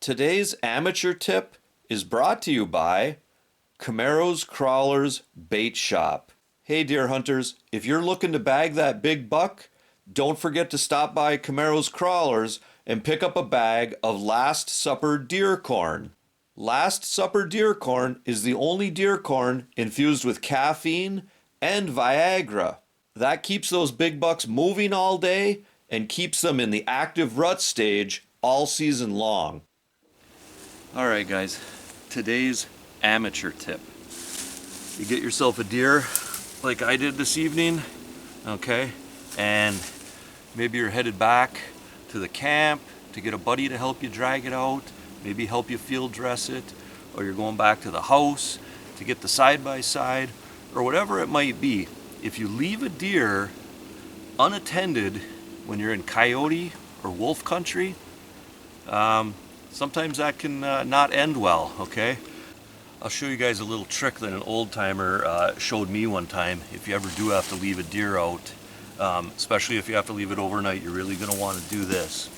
Today's amateur tip is brought to you by Camaro's Crawlers Bait Shop. Hey deer hunters, if you're looking to bag that big buck, don't forget to stop by Camaro's Crawlers and pick up a bag of Last Supper deer corn. Last Supper deer corn is the only deer corn infused with caffeine and Viagra. That keeps those big bucks moving all day and keeps them in the active rut stage all season long. All right, guys, today's amateur tip. You get yourself a deer like I did this evening, okay? And maybe you're headed back to the camp to get a buddy to help you drag it out, maybe help you field dress it, or you're going back to the house to get the side-by-side, or whatever it might be. If you leave a deer unattended when you're in coyote or wolf country, sometimes that can not end well, okay? I'll show you guys a little trick that an old timer showed me one time. If you ever do have to leave a deer out, especially if you have to leave it overnight, you're really going to want to do this.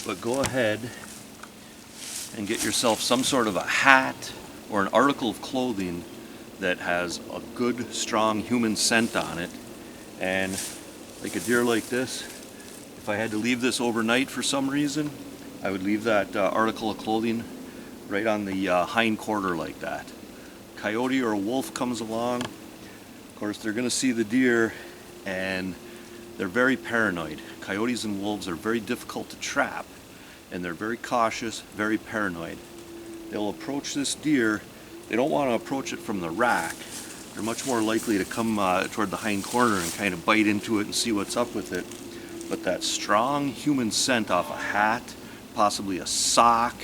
But go ahead and get yourself some sort of a hat or an article of clothing that has a good, strong human scent on it. And like a deer like this, if I had to leave this overnight for some reason, I would leave that article of clothing right on the hind quarter like that. Coyote or a wolf comes along, of course they're going to see the deer and they're very paranoid. Coyotes and wolves are very difficult to trap and they're very cautious, very paranoid. They'll approach this deer. They don't want to approach it from the rack. They're much more likely to come toward the hind corner and kind of bite into it and see what's up with it. But that strong human scent off a hat, possibly a sock,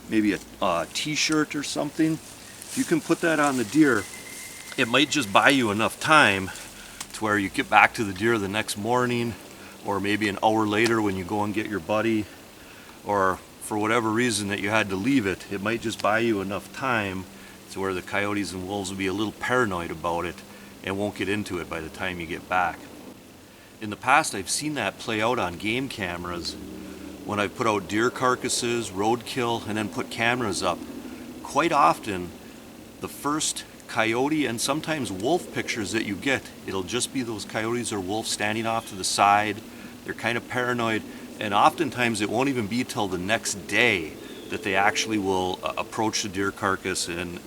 maybe a t-shirt or something, if you can put that on the deer, it might just buy you enough time to where you get back to the deer the next morning, or maybe an hour later when you go and get your buddy, or for whatever reason that you had to leave it, it might just buy you enough time to where the coyotes and wolves will be a little paranoid about it and won't get into it by the time you get back. In the past, I've seen that play out on game cameras when I've put out deer carcasses, roadkill, and then put cameras up. Quite often, the first coyote and sometimes wolf pictures that you get, it'll just be those coyotes or wolves standing off to the side. They're kind of paranoid, and oftentimes it won't even be till the next day that they actually will approach the deer carcass and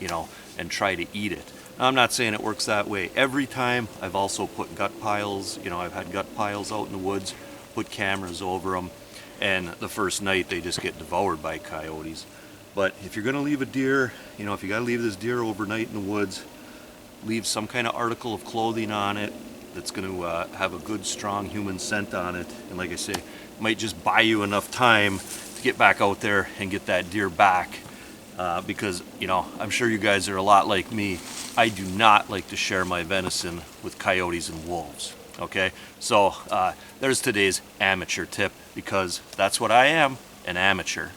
try to eat it. Now, I'm not saying it works that way every time. I've also put gut piles, I've had gut piles out in the woods, put cameras over them, and the first night they just get devoured by coyotes. But if you're going to leave a deer, if you got to leave this deer overnight in the woods, leave some kind of article of clothing on it that's going to have a good, strong human scent on it. And like I say, it might just buy you enough time to get back out there and get that deer back. Because, I'm sure you guys are a lot like me. I do not like to share my venison with coyotes and wolves. Okay, so there's today's amateur tip, because that's what I am, an amateur.